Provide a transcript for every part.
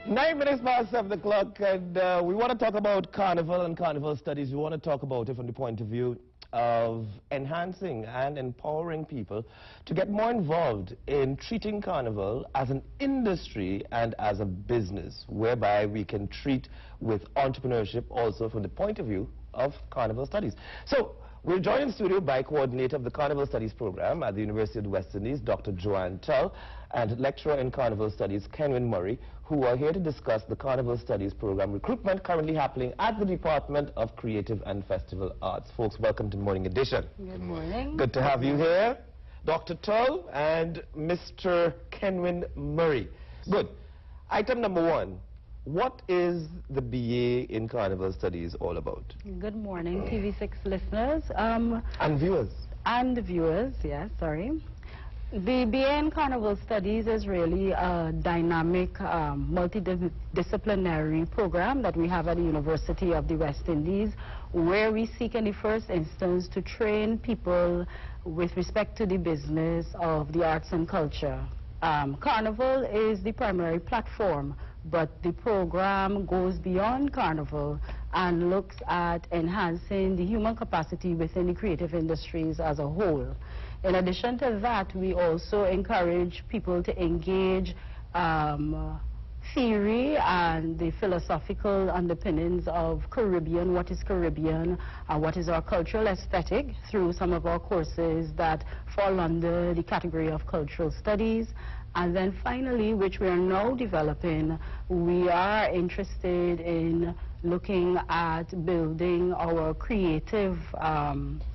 9 minutes past 7 o'clock, and we want to talk about Carnival and Carnival Studies. We want to talk about it from the point of view of enhancing and empowering people to get more involved in treating Carnival as an industry and as a business, whereby we can treat with entrepreneurship also from the point of view of Carnival Studies. So, we're joined in the studio by coordinator of the Carnival Studies program at the University of the West Indies, Dr.Jo-anne Tull, and lecturer in Carnival Studies, Kenwyn Murray, who are here to discuss the Carnival Studies program recruitment currently happening at the Department of Creative and Festival Arts. Folks, welcome to the Morning Edition. Good morning. Good to have you here, Dr. Tull and Mr. Kenwyn Murray. Good. Item number one. What is the BA in Carnival Studies all about? Good morning, TV6 listeners. And viewers. And viewers, yes, sorry. The BA in Carnival Studies is really a dynamic, multidisciplinary program that we have at the University of the West Indies, where we seek in the first instance to train people with respect to the business of the arts and culture. Carnival is the primary platform, but the program goes beyond Carnival and looks at enhancing the human capacity within the creative industries as a whole. In addition to that, we also encourage people to engage theory and the philosophical underpinnings of Caribbean, what is Caribbean, and what is our cultural aesthetic through some of our courses that fall under the category of cultural studies. And then finally, which we are now developing, we are interested in looking at building our creative,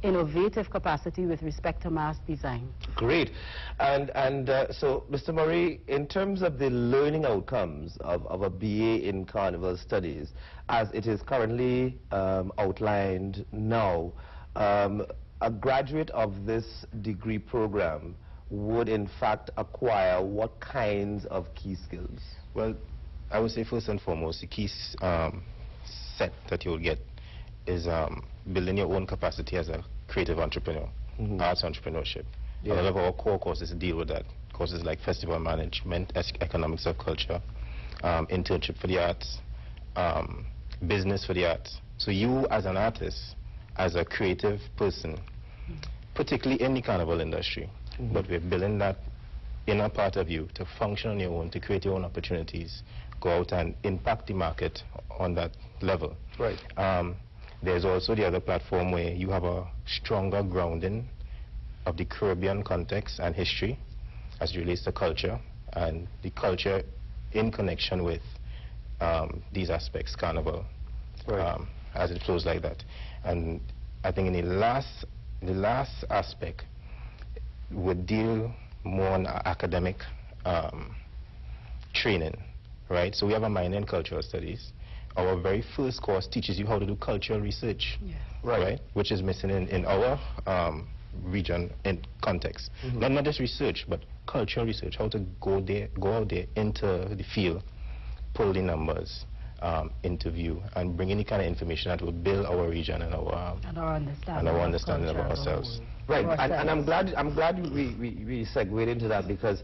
innovative capacity with respect to mass design. Great. And so, Mr. Murray, in terms of the learning outcomes of a BA in Carnival Studies, as it is currently outlined now, a graduate of this degree program would in fact acquire what kinds of key skills? Well, I would say first and foremost, the key set that you'll get is building your own capacity as a creative entrepreneur, arts entrepreneurship. Yeah. A lot of our core courses deal with that. Courses like festival management, economics of culture, internship for the arts, business for the arts. So you as an artist, as a creative person, particularly in the carnival industry, but we're building that inner part of you to function on your own, to create your own opportunities, go out and impact the market on that level. Right. There's also the other platform where you have a stronger grounding of the Caribbean context and history as it relates to culture, and the culture in connection with these aspects, carnival, right. As it flows like that. And I think in the last aspect would deal more on academic training, right? So we have a minor in cultural studies. Our very first course teaches you how to do cultural research, yes. right? Which is missing in our region and context. Not just research, but cultural research, how to go out there into the field, pull the numbers, interview, and bring any kind of information that will build our region and our understanding of ourselves. Right, and I'm glad we segued into that, because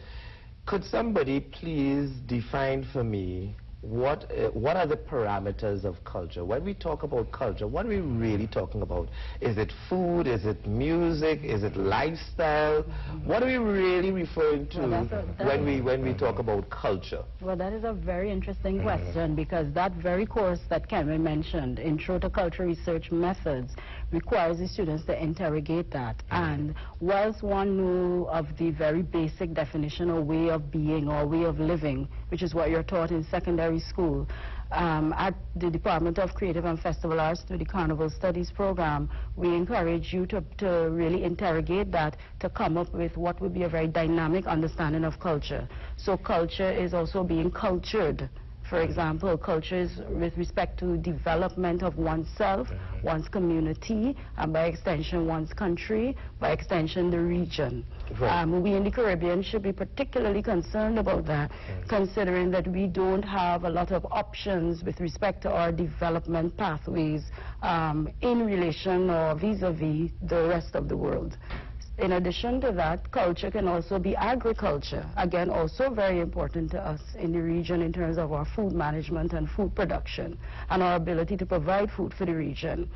could somebody please define for me what are the parameters of culture? When we talk about culture, what are we really talking about? Is it food? Is it music? Is it lifestyle? What are we really referring to when we talk about culture? Well, that is a very interesting question, because that very course that Kenwyn mentioned, Intro to Cultural Research Methods, requires the students to interrogate that. And whilst one knew of the very basic definition or way of being or way of living, which is what you're taught in secondary school, at the Department of Creative and Festival Arts through the Carnival Studies program, we encourage you to really interrogate that, to come up with what would be a very dynamic understanding of culture. So culture is also being cultured. For example, culture is with respect to development of oneself, one's community, and by extension one's country, by extension the region. Right. We in the Caribbean should be particularly concerned about that, considering that we don't have a lot of options with respect to our development pathways in relation or vis-a-vis the rest of the world. In addition to that, culture can also be agriculture. Again, also very important to us in the region in terms of our food management and food production and our ability to provide food for the region.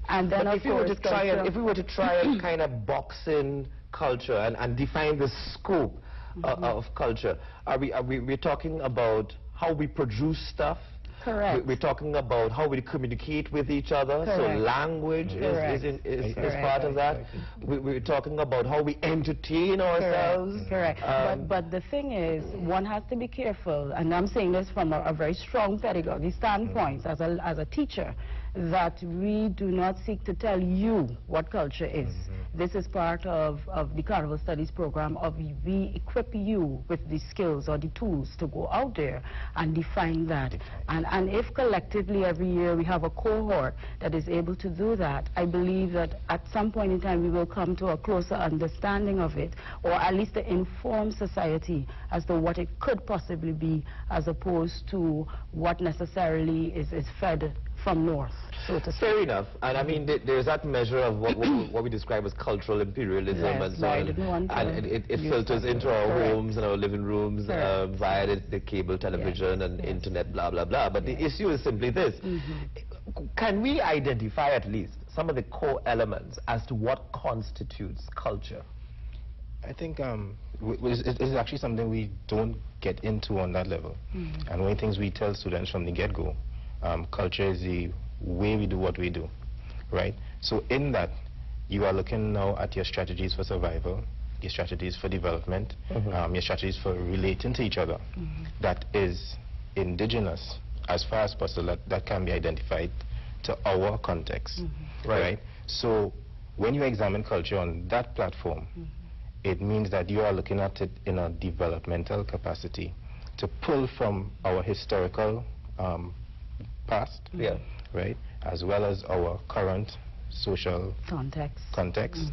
And then, but of course, if we were to try and kind of box in culture and define the scope of culture, we're talking about how we produce stuff? Correct. We're talking about how we communicate with each other. Correct. So language is part of that. We're talking about how we entertain ourselves. Correct. But the thing is, one has to be careful, and I'm saying this from a very strong pedagogy standpoint as a teacher, that we do not seek to tell you what culture is. This is part of the Carnival Studies program of we equip you with the skills or the tools to go out there and define that. And if collectively every year we have a cohort that is able to do that, I believe that at some point in time we will come to a closer understanding of it, or at least to inform society as to what it could possibly be, as opposed to what necessarily is fed from north, so to say. Fair enough. And I mean, there's that measure of what we describe as cultural imperialism, and so on. And it filters into our homes and our living rooms via the cable television and internet, blah, blah, blah. But the issue is simply this. Can we identify at least some of the core elements as to what constitutes culture? I think it is actually something we don't get into on that level. And one of the things we tell students from the get-go, culture is the way we do what we do, right? So in that, you are looking now at your strategies for survival, your strategies for development, your strategies for relating to each other. That is indigenous as far as possible, that can be identified to our context, right? So when you examine culture on that platform, it means that you are looking at it in a developmental capacity to pull from our historical past, right, as well as our current social context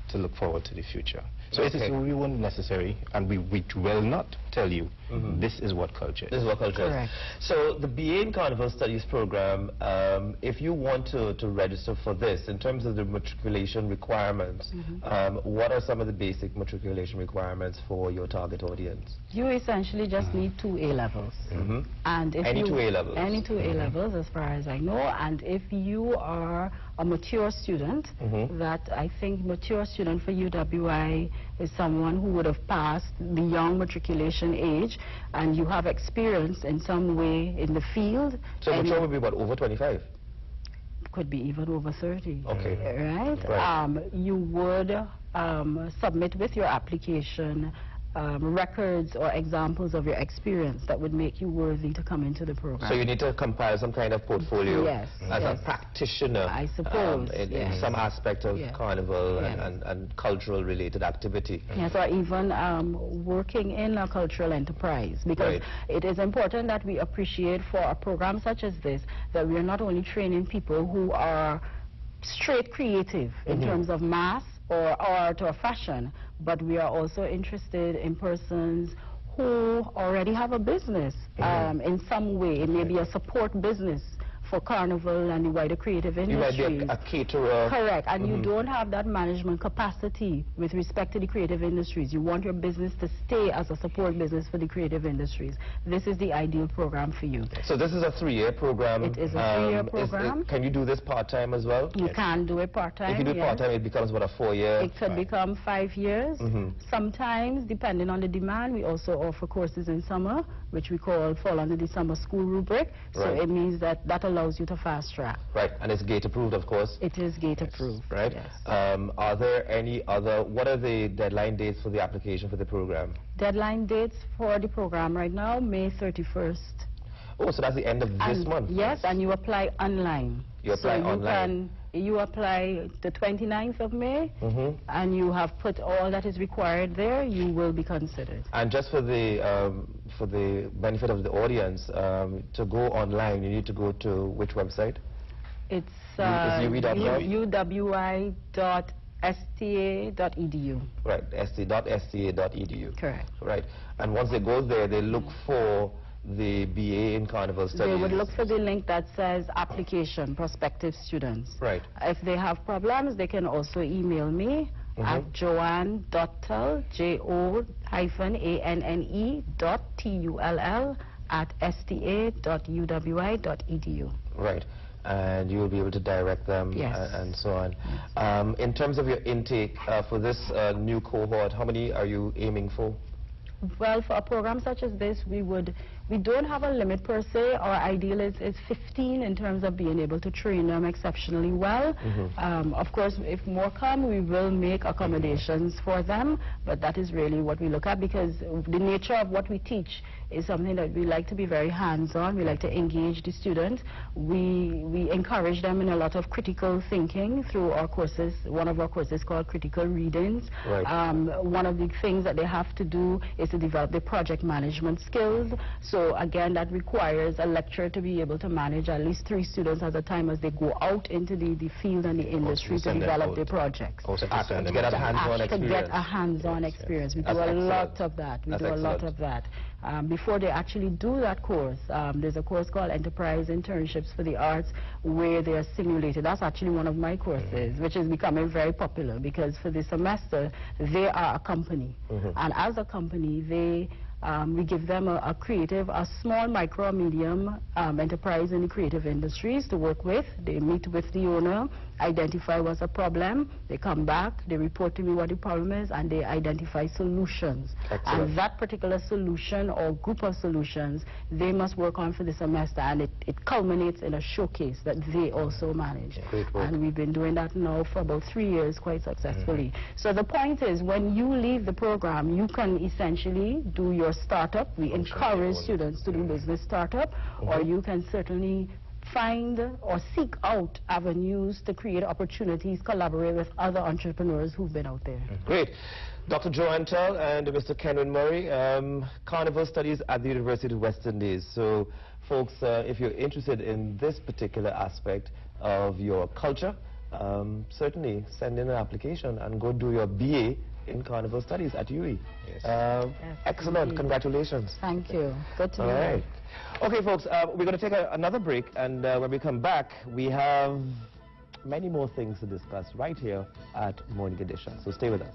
to look forward to the future. So it is we won't necessarily, and we will not tell you this is what culture is. This is what culture is. So the BA in Carnival Studies program, if you want to register for this, in terms of the matriculation requirements, what are some of the basic matriculation requirements for your target audience? You essentially just need 2 A-levels. And if any 2 A-levels? Any 2 A-levels, as far as I know. And if you are a mature student, that I think mature student for UWI is someone who would have passed the young matriculation age, and you have experience in some way in the field. So mature would be what, over 25? Could be even over 30. Okay. Right? You would submit with your application records or examples of your experience that would make you worthy to come into the program. So you need to compile some kind of portfolio as a practitioner, I suppose, in some aspect of carnival and cultural related activity. Yes, or even working in a cultural enterprise, because it is important that we appreciate for a program such as this that we are not only training people who are straight creative in terms of mass or art or fashion, but we are also interested in persons who already have a business in some way. It may be a support business for Carnival and the wider creative industries. You might be a caterer. Correct, and you don't have that management capacity with respect to the creative industries. You want your business to stay as a support business for the creative industries. This is the ideal program for you. So this is a 3-year program. It is a 3-year program. Can you do this part-time as well? You can do it part-time. If you do it part-time, it becomes what, a 4-year? It could become 5 years. Sometimes, depending on the demand, we also offer courses in summer, which we fall under the summer school rubric. So it means that allows you to fast track. Right, and it's gate approved, of course. It is gate approved. Right. Yes. Are there any other, what are the deadline dates for the application for the program? Deadline dates for the program right now, May 31st. Oh, so that's the end of this month? Yes, and you apply online. You apply online? You apply the 29th of May, and you have put all that is required there, you will be considered. And just for the benefit of the audience, to go online, you need to go to which website? It's uwi.sta.edu. Right, st.sta.edu. Correct. Right, and once they go there, they look for the BA in Carnival Studies. They would look for the link that says application, prospective students. Right. If they have problems, they can also email me, at Jo-anne.Tull, JO-ANNE.TULL at sta.uwi.edu. Right. And you will be able to direct them and so on. In terms of your intake for this new cohort, how many are you aiming for? Well, for a program such as this, we don't have a limit per se. Our ideal is 15 in terms of being able to train them exceptionally well. Of course, if more come, we will make accommodations for them, but that is really what we look at, because the nature of what we teach is something that we like to be very hands-on. We like to engage the students. We encourage them in a lot of critical thinking through our courses. One of our courses called Critical Readings. Right. One of the things that they have to do is to develop their project management skills. So again, that requires a lecturer to be able to manage at least 3 students at a time as they go out into the field and the industry to develop their projects. To get a hands-on experience. To get a hands-on experience. We do a lot of that. We do a lot of that. Before they actually do that course, there's a course called Enterprise Internships for the Arts where they are simulated. That's actually one of my courses, which is becoming very popular because for the semester, they are a company. And as a company, we give them a small, micro, medium enterprise in the creative industries to work with. They meet with the owner, identify what's a problem, they come back, they report to me what the problem is, and they identify solutions. Excellent. And that particular solution or group of solutions, they must work on for the semester, and it culminates in a showcase that they also manage. Great work. And we've been doing that now for about 3 years quite successfully. So the point is, when you leave the program, you can essentially do your startup. We encourage students to do business startup, or you can certainly find or seek out avenues to create opportunities, collaborate with other entrepreneurs who've been out there. Great. Dr.Jo-anne Tull and Mr. Kenwyn Murray, Carnival Studies at the University of West Indies. So, folks, if you're interested in this particular aspect of your culture, certainly send in an application and go do your BA in Carnival Studies at UE. Yes. Excellent. Indeed. Congratulations. Thank you. Good to All know. right. Okay, folks, we're going to take another break, and when we come back, we have many more things to discuss right here at Morning Edition. So stay with us.